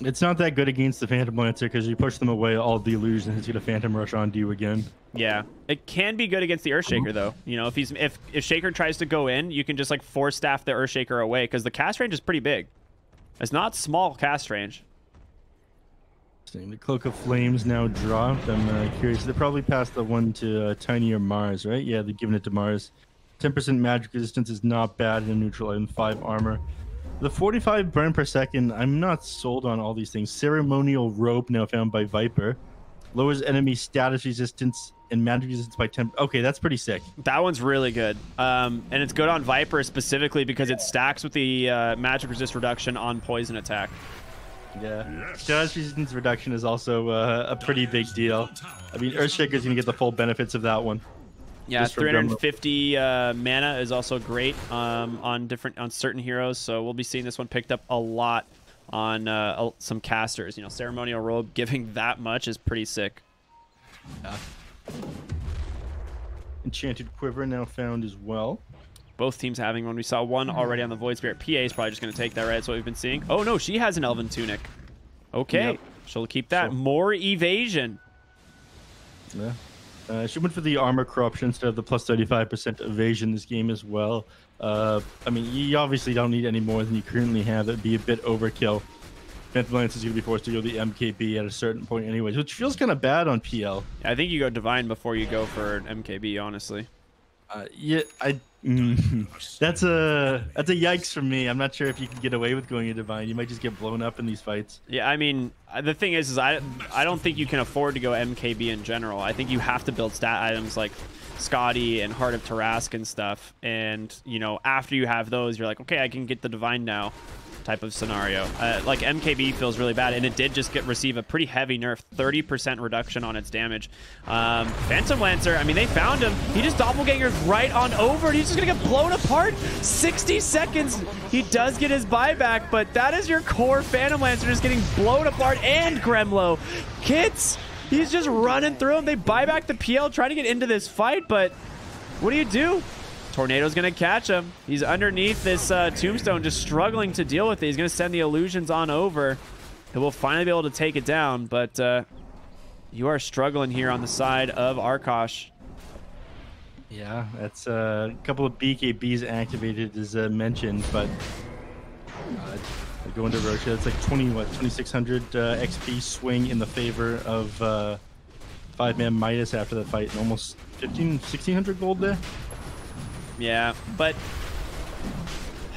It's not that good against the Phantom Lancer because you push them away, all the illusions, he's gonna Phantom Rush onto you again. Yeah, it can be good against the Earthshaker though. You know, if Shaker tries to go in, you can just like force staff the Earthshaker away because the cast range is pretty big. It's not small cast range. The Cloak of Flames now dropped. I'm curious. They probably passed the one to Tiny or Mars, right? Yeah, they've given it to Mars. 10% magic resistance is not bad in a neutral item. 5 armor. The 45 burn per second, I'm not sold on all these things. Ceremonial Robe now found by Viper. Lowers enemy status resistance and magic resistance by 10. Okay, that's pretty sick. That one's really good. And it's good on Viper specifically because it stacks with the magic resist reduction on poison attack. Yeah. Status resistance reduction is also a pretty big deal. I mean, Earthshaker's going to get the full benefits of that one. Yeah, 350 mana is also great on certain heroes, so we'll be seeing this one picked up a lot on some casters. You know, Ceremonial Robe giving that much is pretty sick. Yeah. Enchanted Quiver now found as well. Both teams having one. We saw one already on the Void Spirit. PA is probably just going to take that, right? That's what we've been seeing. Oh, no, she has an Elven Tunic. Okay, she'll keep that. More evasion. Yeah. She went for the armor corruption instead of the plus 35% evasion this game as well. I mean, you obviously don't need any more than you currently have. That'd be a bit overkill. Phantom Lance is going to be forced to go the MKB at a certain point anyways, which feels kind of bad on PL. I think you go Divine before you go for an MKB, honestly. Yeah, that's a yikes from me. I'm not sure if you can get away with going a Divine. You might just get blown up in these fights. Yeah, I mean, the thing is I don't think you can afford to go MKB in general. I think you have to build stat items like Scotty and Heart of Tarask and stuff. And, you know, after you have those, you're like, okay, I can get the Divine now. type of scenario. Like MKB feels really bad, and it did just receive a pretty heavy nerf, 30% reduction on its damage. Phantom Lancer, I mean, they found him. He just doppelgangers right on over, and he's just gonna get blown apart. 60 seconds. He does get his buyback, but that is your core Phantom Lancer just getting blown apart, and Gremlo. Kits, he's just running through him. They buy back the PL, trying to get into this fight, but what do? Tornado's gonna catch him. He's underneath this tombstone, just struggling to deal with it. He's gonna send the illusions on over. He will finally be able to take it down, but you are struggling here on the side of Arkosh. Yeah, that's a couple of BKBs activated as mentioned, but go into Rocha. It's like 2600 XP swing in the favor of 5ManMidas after the fight, and almost 1600 gold there. Yeah, but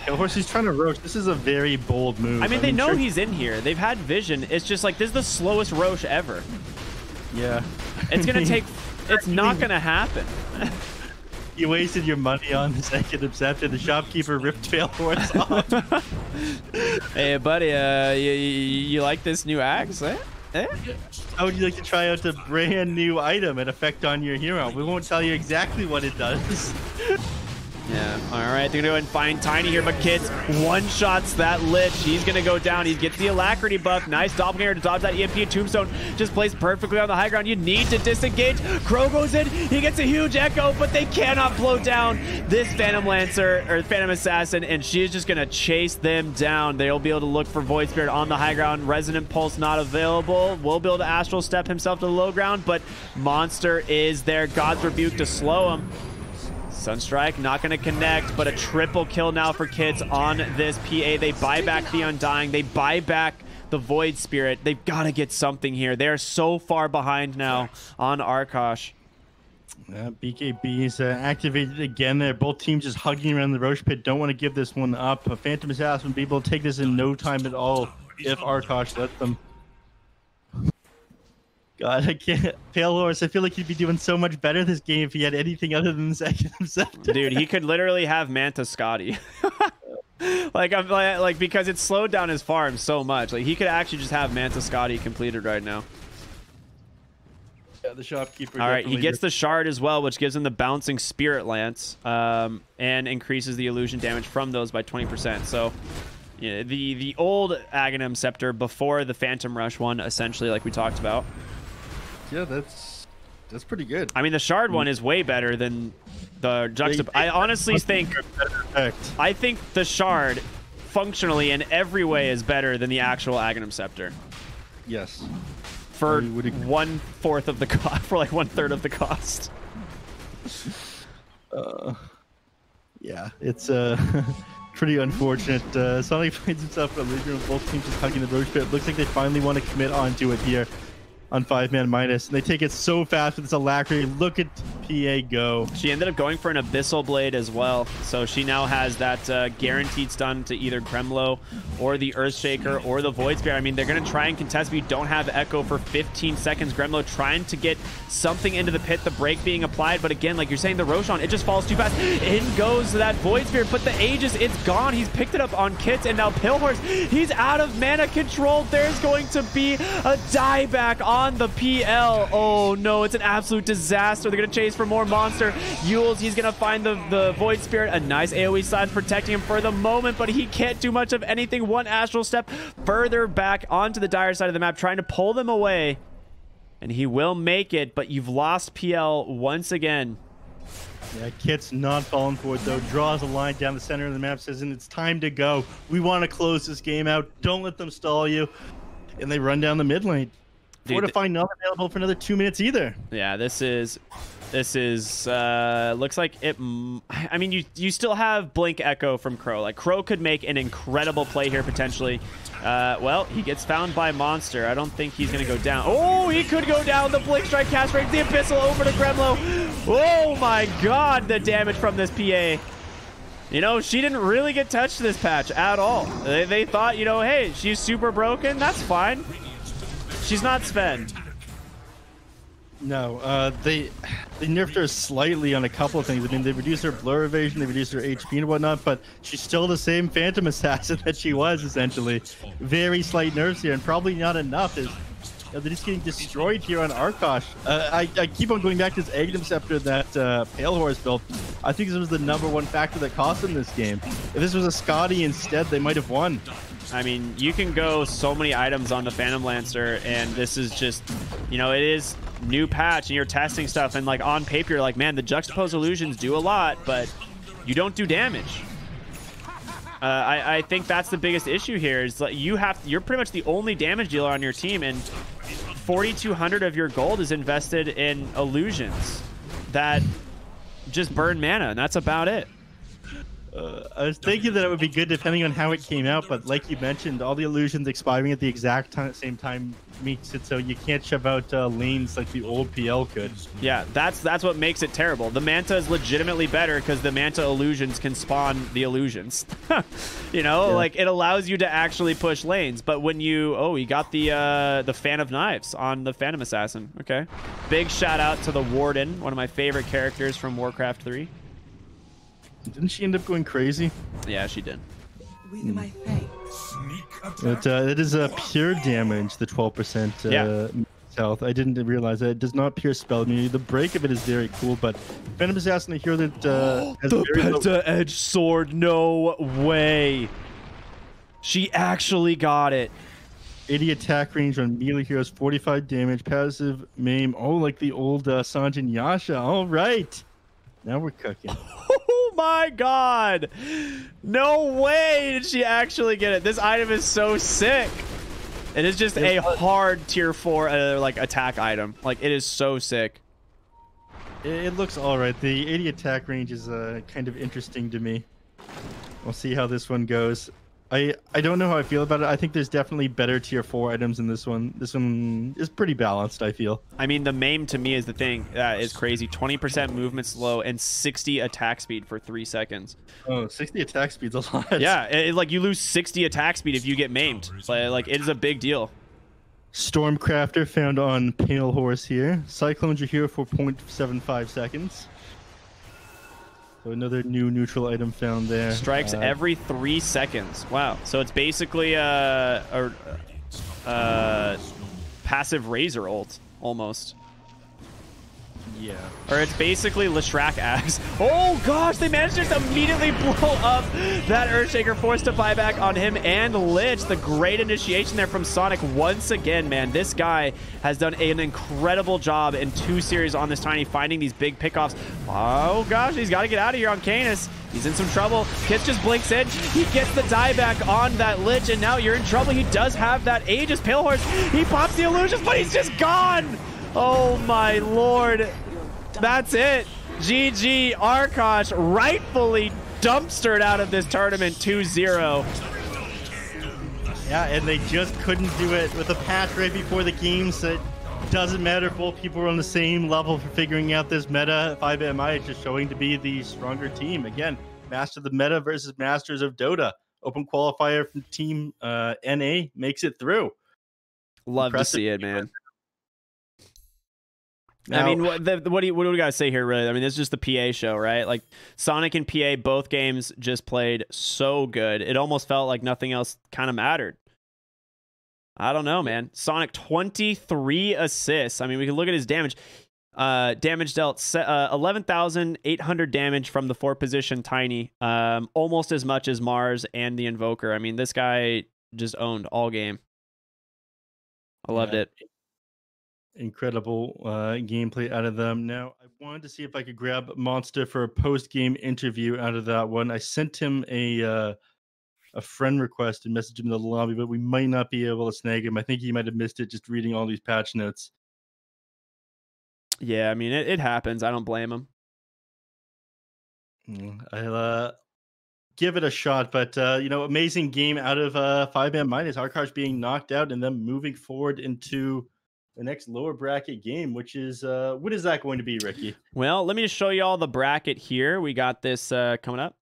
of course he's trying to Roche. This is a very bold move. I mean, they know he's in here. They've had vision. It's just like, this is the slowest Roche ever. Yeah. It's gonna take, it's not gonna happen. You wasted your money on the second Obsceptor. The shopkeeper ripped Fail Horse off. Hey, buddy, you like this new axe, eh? How would you like to try out the brand new item and effect on your hero? We won't tell you exactly what it does. Yeah, all right, they're gonna go and find Tiny here, but Kids one-shots that Lich. He's gonna go down. He gets the Alacrity buff. Nice doppelganger to dodge that EMP. Tombstone just placed perfectly on the high ground. You need to disengage. Crow goes in. He gets a huge echo, but they cannot blow down this Phantom Lancer or Phantom Assassin, and she is just gonna chase them down. They'll be able to look for Void Spirit on the high ground. Resonant Pulse not available. Will be able to Astral Step himself to the low ground, but Monster is there. God's Rebuke to slow him. Sunstrike not going to connect, but a triple kill now for Kids on this PA. They buy back the Undying. They buy back the Void Spirit. They've got to get something here. They're so far behind now on Arkosh. BKB's activated again there. Both teams just hugging around the Roche pit. Don't want to give this one up. A Phantom Assassin will be able to take this in no time at all if Arkosh let them. God, I can't. Pale Horse, I feel like he'd be doing so much better this game if he had anything other than the second Obsceptor. Dude, he could literally have Manta Scotty. like because it slowed down his farm so much. Like, he could actually just have Manta Scotty completed right now. Yeah, the shopkeeper. All right, he gets the shard as well, which gives him the bouncing Spirit Lance, and increases the illusion damage from those by 20%. So, yeah, the old Aghanim Scepter before the Phantom Rush one, essentially, like we talked about. Yeah, that's pretty good. I mean, the shard one is way better than the juxtap. I honestly think the shard functionally in every way is better than the actual Aghanim Scepter. Yes. For 1/4 of the cost, for like 1/3 of the cost. Yeah, it's pretty unfortunate. Sonic finds himself in a leader of both teams just hugging the Roche pit. Looks like they finally want to commit onto it here on 5ManMidas, and they take it so fast with this Alacrity. Look at PA go. She ended up going for an Abyssal Blade as well, so she now has that guaranteed stun to either Gremlo or the Earthshaker or the Void Spirit. I mean, they're going to try and contest, but you don't have Echo for 15 seconds. Gremlo trying to get something into the pit, the break being applied, but again, like you're saying, the Roshan, it just falls too fast. In goes that Void Spirit, but the Aegis, it's gone. He's picked it up on Kits, and now Pillhorse, he's out of mana control. There's going to be a dieback on the PL. Oh no, it's an absolute disaster. They're going to chase for more Monster. Yules, he's going to find the Void Spirit. A nice AoE slide protecting him for the moment, but he can't do much of anything. One Astral Step further back onto the dire side of the map, trying to pull them away. And he will make it, but you've lost PL once again. Yeah, Kit's not falling for it, though. Draws a line down the center of the map, says, and it's time to go. We want to close this game out. Don't let them stall you. And they run down the mid lane. Fortify not available for another 2 minutes either. Yeah, this is looks like it. I mean, you still have Blink Echo from Crow. Like, Crow could make an incredible play here potentially. Well, he gets found by Monster. I don't think he's gonna go down. Oh, he could go down. The Blink Strike cast rate, the Abyssal over to Gremlo. Oh my God, the damage from this PA. You know, she didn't really get touched this patch at all. They thought, you know, hey, she's super broken. That's fine. She's not Sven. No, they They nerfed her slightly on a couple of things. I mean, they reduced her blur evasion, they reduced her HP and whatnot, but she's still the same Phantom Assassin that she was, essentially. Very slight nerfs here, and probably not enough. They're just getting destroyed here on Arkosh. I keep on going back to this Aghanim Scepter that Pale Horse built. I think this was the #1 factor that cost them this game. If this was a Scotty instead, they might have won. I mean, you can go so many items on the Phantom Lancer, and this is just, you know, it is new patch, and you're testing stuff, and like on paper, you're like, man, the juxtaposed illusions do a lot, but you don't do damage. I think that's the biggest issue here. Is like you're pretty much the only damage dealer on your team, and 4,200 of your gold is invested in illusions that just burn mana, and that's about it. I was thinking that it would be good depending on how it came out, but like you mentioned, all the illusions expiring at the exact same time makes it so you can't shove out lanes like the old PL could. Yeah, that's what makes it terrible. The Manta is legitimately better because the Manta illusions can spawn the illusions. You know, yeah. Like it allows you to actually push lanes. But when you got the Fan of Knives on the Phantom Assassin. Okay, big shout out to the Warden, one of my favorite characters from Warcraft 3. Didn't she end up going crazy? Yeah, she did. But it is pure damage, the 12% health. I didn't realize that. It does not pierce spell immunity. The break of it is very cool, but Phantom Assassin, I hear that has the very Penta Edge Sword, no way. She actually got it. 80 attack range on melee heroes, 45 damage, passive maim. Oh, like the old Sanjin Yasha. All right. Now we're cooking. Oh my god. No way did she actually get it. This item is so sick. It is just a hard tier 4 like attack item. Like it is so sick. It looks all right. The 80 attack range is kind of interesting to me. We'll see how this one goes. I don't know how I feel about it. I think there's definitely better tier 4 items in this one. This one is pretty balanced, I feel. I mean, the maim to me is the thing that is crazy. 20% movement slow and 60 attack speed for 3 seconds. Oh, 60 attack speed's a lot. Yeah, like you lose 60 attack speed if you get maimed. Like it is a big deal. Stormcrafter found on Pale Horse here. Cyclones are here for 0.75 seconds. So another new neutral item found there. Strikes every 3 seconds. Wow. So it's basically a passive Razor ult, almost. Yeah. Or it's basically Leshrac Axe. Oh gosh, they managed to just immediately blow up that Earthshaker, forced to buy back on him and Lich. The great initiation there from Sonic once again, man. This guy has done an incredible job in 2 series on this Tiny, finding these big pickoffs. Oh gosh, he's got to get out of here on Canis. He's in some trouble. Kit just blinks in. He gets the dieback on that Lich, and now you're in trouble. He does have that Aegis. Pale Horse, he pops the illusions, but he's just gone. Oh my lord. That's it. GG. Arkosh rightfully dumpstered out of this tournament 2-0. Yeah, and they just couldn't do it with a patch right before the game, so it doesn't matter if both people are on the same level for figuring out this meta. 5MI is just showing to be the stronger team. Again, Master of the Meta versus Masters of Dota. Open qualifier from Team NA makes it through. Love to see it, man. Now, I mean, what do we got to say here, really? I mean, this is just the PA show, right? Like, Sonic and PA, both games just played so good. It almost felt like nothing else kind of mattered. I don't know, man. Sonic, 23 assists. I mean, we can look at his damage. Damage dealt 11,800 damage from the 4th position Tiny. Almost as much as Mars and the Invoker. I mean, this guy just owned all game. I loved it. Incredible gameplay out of them. Now, I wanted to see if I could grab Monster for a post-game interview out of that one. I sent him a friend request and messaged him in the lobby, but we might not be able to snag him. I think he might have missed it just reading all these patch notes. Yeah, I mean, it happens. I don't blame him. I'll give it a shot, but amazing game out of 5ManMidas. Arkosh being knocked out and then moving forward into the next lower bracket game, which is what is that going to be, Ricky? Well, let me just show you all the bracket here. We got this coming up.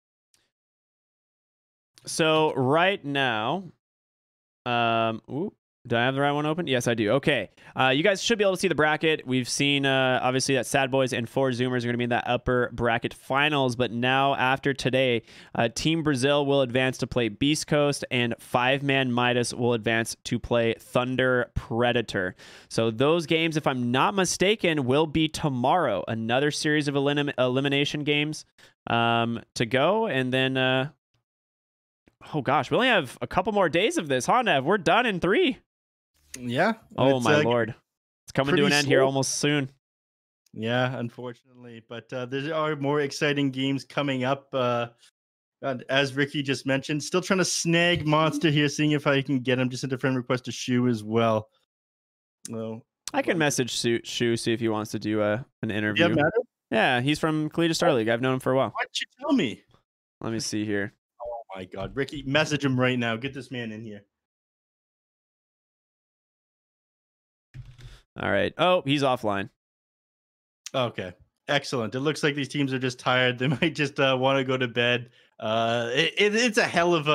So right now, Do I have the right one open? Yes, I do. Okay. You guys should be able to see the bracket. We've seen, obviously, that Sad Boys and 4 Zoomers are going to be in that upper bracket finals. But now, after today, Team Brazil will advance to play Beast Coast, and 5ManMidas will advance to play Thunder Predator. So those games, if I'm not mistaken, will be tomorrow. Another series of elimination games to go. And then, oh gosh, we only have a couple more days of this, huh, Nev? We're done in 3. Yeah. Oh my lord. It's coming to an end here almost soon. Yeah, unfortunately. But there are more exciting games coming up. As Ricky just mentioned, still trying to snag Monster here, seeing if I can get him. Just sent a friend request to Shu as well. Well, I can message Shu, see if he wants to do an interview. Yeah, yeah, he's from Collegiate Star League. I've known him for a while. Why didn't you tell me? Let me see here. Oh my god. Ricky, message him right now. Get this man in here. All right. Oh, he's offline. Okay. Excellent. It looks like these teams are just tired. They might just want to go to bed. It's a hell of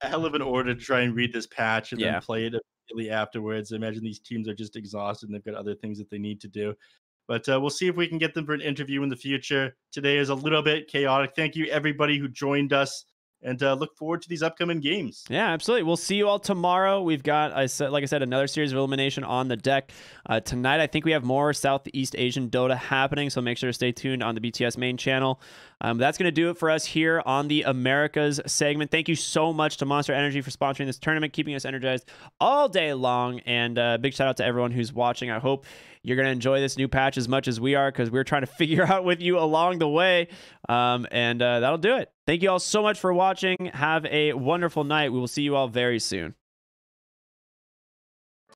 an order to try and read this patch and then play it immediately afterwards. I imagine these teams are just exhausted and they've got other things that they need to do. But we'll see if we can get them for an interview in the future. Today is a little bit chaotic. Thank you, everybody who joined us. And look forward to these upcoming games. Yeah, absolutely. We'll see you all tomorrow. We've got, like I said, another series of elimination on the deck. Tonight, I think we have more Southeast Asian Dota happening, so make sure to stay tuned on the BTS main channel. That's going to do it for us here on the Americas segment. Thank you so much to Monster Energy for sponsoring this tournament, keeping us energized all day long. And big shout out to everyone who's watching. I hope you're going to enjoy this new patch as much as we are, because we're trying to figure out with you along the way. And that'll do it. Thank you all so much for watching. Have a wonderful night. We will see you all very soon.